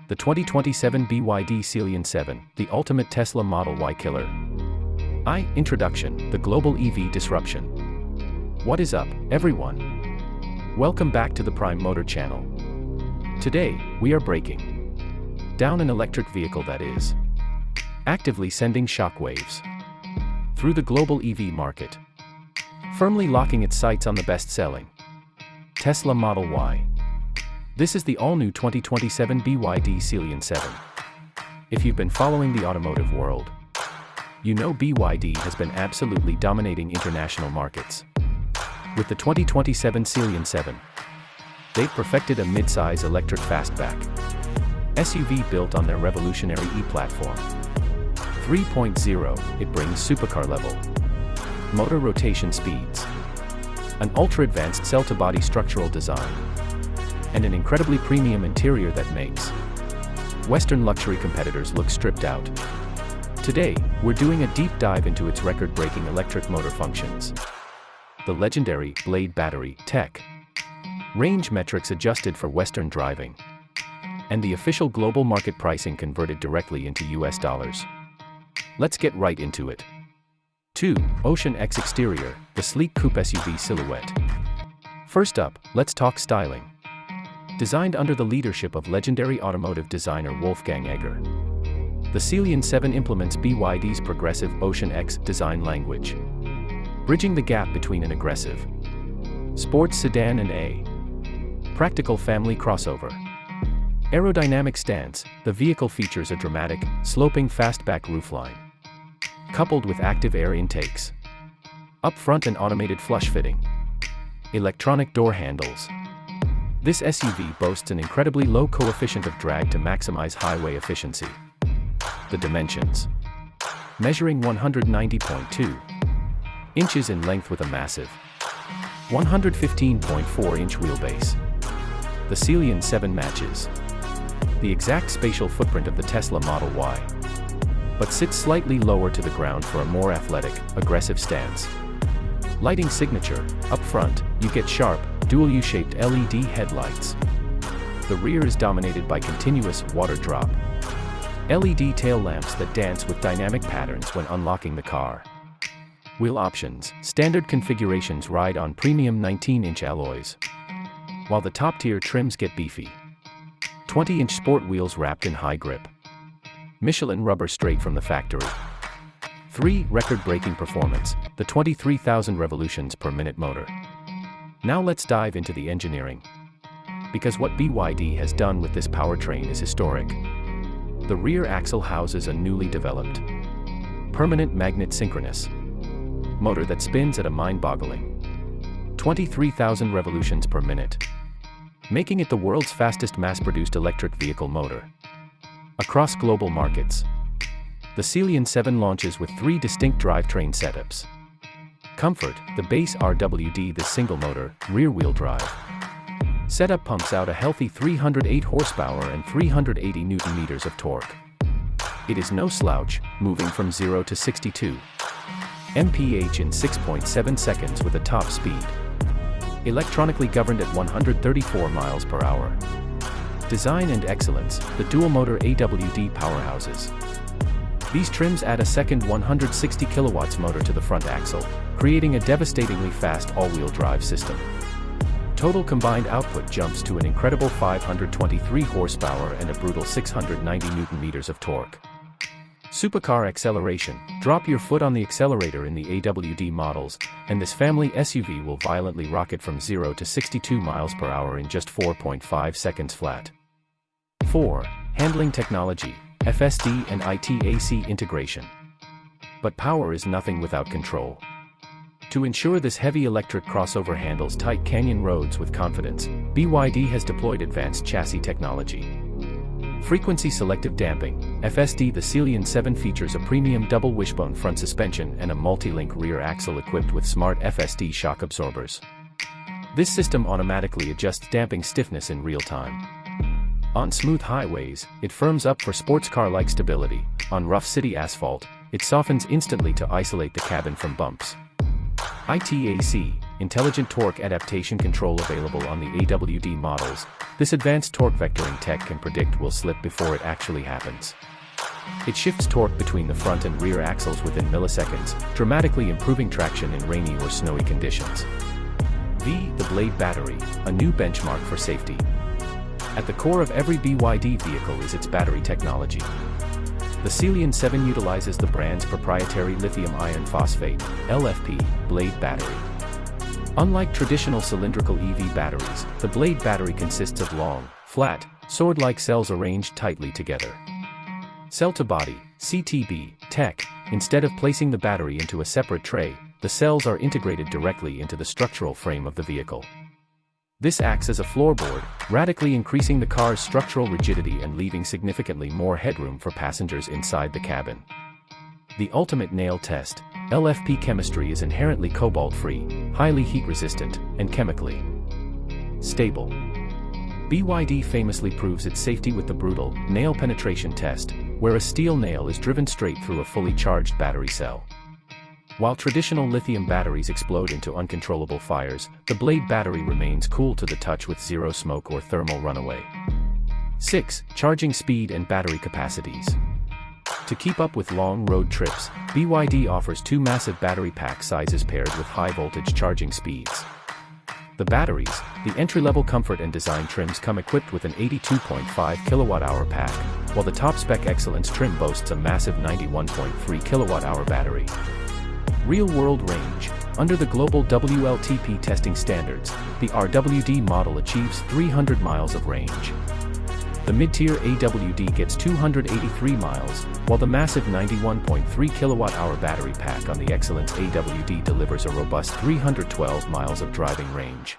The 2027 BYD Sealion 7, the ultimate Tesla Model Y killer. Introduction, the global EV disruption. What is up, everyone? Welcome back to the Prime Motor channel. Today, we are breaking down an electric vehicle that is actively sending shockwaves through the global EV market, firmly locking its sights on the best-selling Tesla Model Y. This is the all-new 2027 BYD Sealion 7. If you've been following the automotive world, you know BYD has been absolutely dominating international markets. With the 2027 Sealion 7, they've perfected a mid-size electric fastback SUV built on their revolutionary E-platform 3.0. It brings supercar-level motor rotation speeds, an ultra-advanced cell-to-body structural design, and an incredibly premium interior that makes Western luxury competitors look stripped out. Today, we're doing a deep dive into its record-breaking electric motor functions, the legendary Blade battery tech, range metrics adjusted for Western driving, and the official global market pricing converted directly into US dollars. Let's get right into it. 2. Ocean X exterior, the sleek coupe SUV silhouette. First up, let's talk styling. Designed under the leadership of legendary automotive designer Wolfgang Egger, the Sealion 7 implements BYD's progressive Ocean X design language, bridging the gap between an aggressive sports sedan and a practical family crossover. Aerodynamic stance, the vehicle features a dramatic, sloping fastback roofline, coupled with active air intakes. Up front, an automated flush fitting, electronic door handles. This SUV boasts an incredibly low coefficient of drag to maximize highway efficiency. The dimensions: measuring 190.2 inches in length with a massive 115.4-inch wheelbase. The Sealion 7 matches the exact spatial footprint of the Tesla Model Y, but sits slightly lower to the ground for a more athletic, aggressive stance. Lighting signature: up front, you get sharp, dual U-shaped LED headlights. The rear is dominated by continuous water drop LED tail lamps that dance with dynamic patterns when unlocking the car. Wheel options: standard configurations ride on premium 19-inch alloys, while the top-tier trims get beefy 20-inch sport wheels wrapped in high grip Michelin rubber straight from the factory. 3. Record-breaking performance, the 23,000 revolutions per minute motor. Now let's dive into the engineering, because what BYD has done with this powertrain is historic. The rear axle houses a newly developed permanent magnet synchronous motor that spins at a mind-boggling 23,000 revolutions per minute, making it the world's fastest mass-produced electric vehicle motor. Across global markets, the Sealion 7 launches with 3 distinct drivetrain setups. Comfort: the base RWD, the single-motor, rear-wheel drive setup pumps out a healthy 308 horsepower and 380 Nm of torque. It is no slouch, moving from 0 to 62 mph in 6.7 seconds with a top speed electronically governed at 134 miles per hour. Design and excellence: the dual-motor AWD powerhouses. These trims add a second 160 kilowatts motor to the front axle, creating a devastatingly fast all-wheel drive system. Total combined output jumps to an incredible 523 horsepower and a brutal 690 Nm of torque. Supercar acceleration: drop your foot on the accelerator in the AWD models, and this family SUV will violently rocket from 0 to 62 miles per hour in just 4.5 seconds flat. 4. Handling technology: FSD and ITAC integration. But power is nothing without control. To ensure this heavy electric crossover handles tight canyon roads with confidence, BYD has deployed advanced chassis technology. Frequency selective damping, FSD. The Sealion 7 features a premium double wishbone front suspension and a multi-link rear axle equipped with smart FSD shock absorbers. This system automatically adjusts damping stiffness in real time. On smooth highways, it firms up for sports car-like stability. On rough city asphalt, it softens instantly to isolate the cabin from bumps. ITAC, intelligent torque adaptation control available on the AWD models. This advanced torque vectoring tech can predict will slip before it actually happens. It shifts torque between the front and rear axles within milliseconds, dramatically improving traction in rainy or snowy conditions. The Blade battery, a new benchmark for safety. At the core of every BYD vehicle is its battery technology. The Sealion 7 utilizes the brand's proprietary lithium iron phosphate, LFP, Blade battery. Unlike traditional cylindrical EV batteries, the Blade battery consists of long, flat, sword-like cells arranged tightly together. Cell-to-body, CTB, tech. Instead of placing the battery into a separate tray, the cells are integrated directly into the structural frame of the vehicle. This acts as a floorboard, radically increasing the car's structural rigidity and leaving significantly more headroom for passengers inside the cabin. The ultimate nail test, LFP chemistry is inherently cobalt-free, highly heat-resistant, and chemically stable. BYD famously proves its safety with the brutal nail penetration test, where a steel nail is driven straight through a fully charged battery cell. While traditional lithium batteries explode into uncontrollable fires, the Blade battery remains cool to the touch with zero smoke or thermal runaway. 6. Charging speed and battery capacities. To keep up with long road trips, BYD offers two massive battery pack sizes paired with high-voltage charging speeds. The batteries, the entry-level comfort and design trims come equipped with an 82.5 kWh pack, while the top-spec Excellence trim boasts a massive 91.3 kWh battery. Real-world range. Under the global WLTP testing standards, the RWD model achieves 300 miles of range. The mid-tier AWD gets 283 miles, while the massive 91.3 kWh battery pack on the Excellence AWD delivers a robust 312 miles of driving range.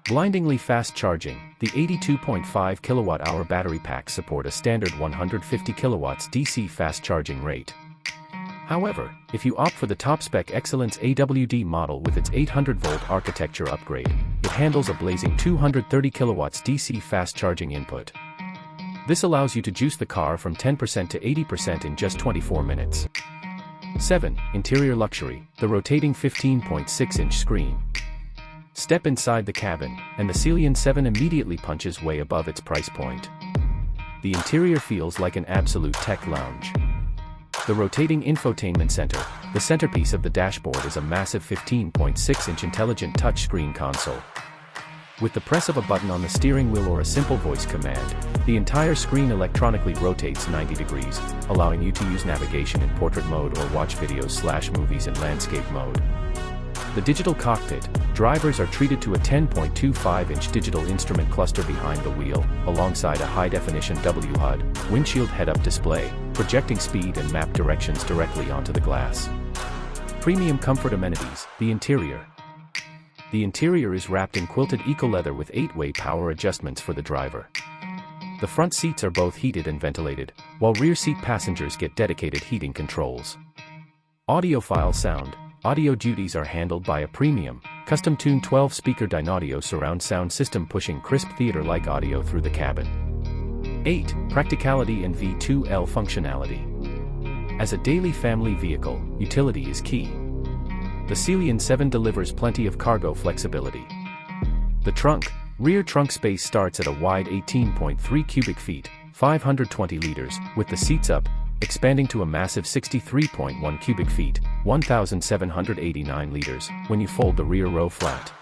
Blindingly fast charging. The 82.5 kWh battery packs support a standard 150 kW DC fast charging rate. However, if you opt for the top-spec Excellence AWD model with its 800-volt architecture upgrade, it handles a blazing 230 kW DC fast charging input. This allows you to juice the car from 10% to 80% in just 24 minutes. 7. Interior luxury. The rotating 15.6-inch screen. Step inside the cabin, and the Sealion 7 immediately punches way above its price point. The interior feels like an absolute tech lounge. The rotating infotainment center, the centerpiece of the dashboard, is a massive 15.6-inch intelligent touchscreen console. With the press of a button on the steering wheel or a simple voice command, the entire screen electronically rotates 90 degrees, allowing you to use navigation in portrait mode or watch videos/movies in landscape mode. The digital cockpit. Drivers are treated to a 10.25-inch digital instrument cluster behind the wheel, alongside a high-definition WHUD, windshield head-up display, projecting speed and map directions directly onto the glass. Premium comfort amenities. The interior. The interior is wrapped in quilted eco-leather with 8-way power adjustments for the driver. The front seats are both heated and ventilated, while rear seat passengers get dedicated heating controls. Audiophile sound. Audio duties are handled by a premium, custom-tuned 12-speaker Dynaudio surround sound system pushing crisp theater-like audio through the cabin. 8. Practicality and V2L functionality. As a daily family vehicle, utility is key. The Sealion 7 delivers plenty of cargo flexibility. The trunk, rear trunk space starts at a wide 18.3 cubic feet, 520 liters, with the seats up, expanding to a massive 63.1 cubic feet, 1,789 liters, when you fold the rear row flat.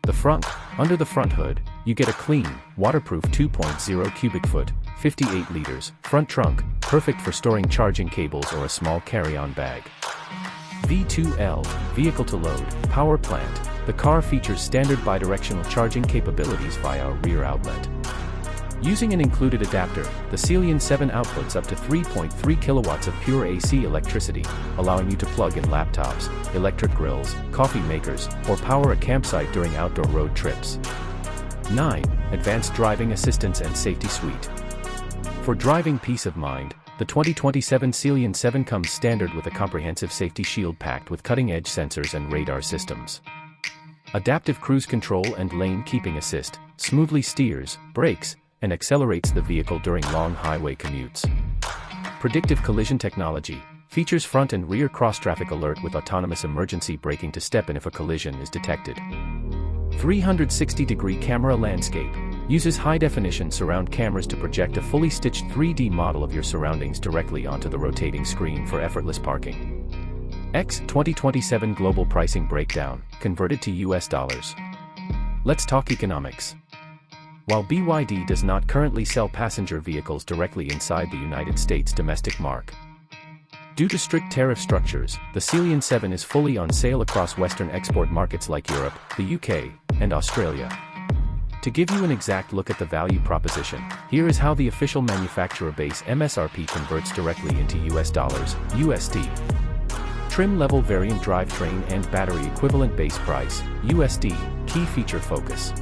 The front. Under the front hood, you get a clean, waterproof 2.0 cubic foot, 58 liters, front trunk, perfect for storing charging cables or a small carry-on bag. V2L, vehicle to load, power plant. The car features standard bidirectional charging capabilities via a rear outlet. Using an included adapter, the Sealion 7 outputs up to 3.3 kilowatts of pure AC electricity, allowing you to plug in laptops, electric grills, coffee makers, or power a campsite during outdoor road trips. 9. Advanced Driving Assistance and Safety Suite. For driving peace of mind, the 2027 Sealion 7 comes standard with a comprehensive safety shield packed with cutting-edge sensors and radar systems. Adaptive cruise control and lane keeping assist smoothly steers, brakes, and accelerates the vehicle during long highway commutes. Predictive collision technology. Features front and rear cross-traffic alert with autonomous emergency braking to step in if a collision is detected. 360-degree camera landscape. Uses high-definition surround cameras to project a fully stitched 3D model of your surroundings directly onto the rotating screen for effortless parking. 2027 global pricing breakdown, converted to US dollars. Let's talk economics. While BYD does not currently sell passenger vehicles directly inside the United States domestic market, due to strict tariff structures, the Sealion 7 is fully on sale across Western export markets like Europe, the UK, and Australia. To give you an exact look at the value proposition, here is how the official manufacturer base MSRP converts directly into US dollars, USD. Trim level variant drivetrain and battery equivalent base price, USD, key feature focus.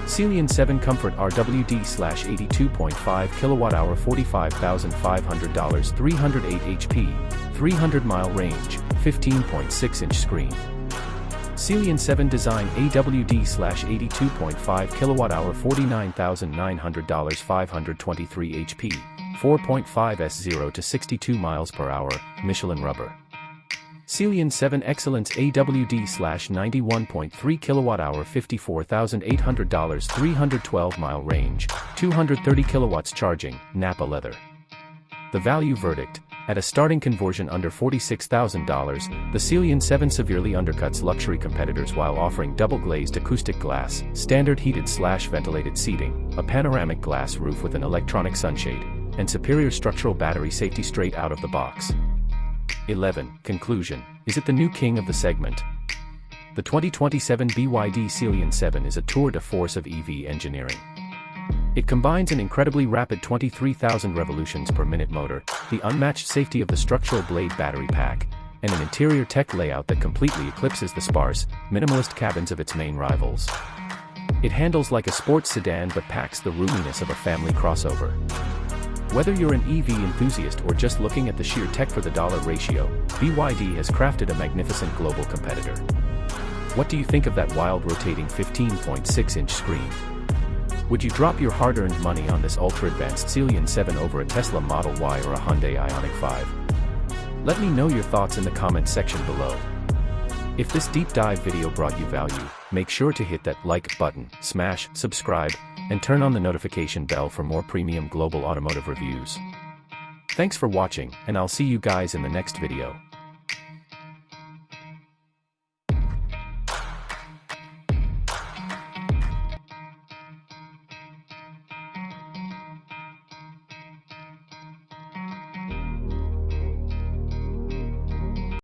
Sealion 7 Comfort RWD/82.5 kWh $45,500 308 HP, 300 mile range, 15.6-inch screen. Sealion 7 Design AWD/82.5 kWh $49,900 523 HP, 4.5s 0 to 62 miles per hour, Michelin rubber. Sealion 7 Excellence AWD/91.3 kWh $54,800 312 mile range, 230 kilowatts charging, Napa leather. The value verdict: at a starting conversion under $46,000, the Sealion 7 severely undercuts luxury competitors while offering double-glazed acoustic glass, standard heated/ventilated seating, a panoramic glass roof with an electronic sunshade, and superior structural battery safety straight out of the box. 11. Conclusion. Is it the new king of the segment? The 2027 BYD Sealion 7 is a tour de force of EV engineering. It combines an incredibly rapid 23,000 revolutions per minute motor, the unmatched safety of the structural blade battery pack, and an interior tech layout that completely eclipses the sparse, minimalist cabins of its main rivals. It handles like a sports sedan but packs the roominess of a family crossover. Whether you're an EV enthusiast or just looking at the sheer tech for the dollar ratio, BYD has crafted a magnificent global competitor. What do you think of that wild rotating 15.6-inch screen? Would you drop your hard-earned money on this ultra-advanced Sealion 7 over a Tesla Model Y or a Hyundai Ioniq 5? Let me know your thoughts in the comments section below. If this deep dive video brought you value, make sure to hit that like button, smash subscribe, and turn on the notification bell for more premium global automotive reviews. Thanks for watching, and I'll see you guys in the next video.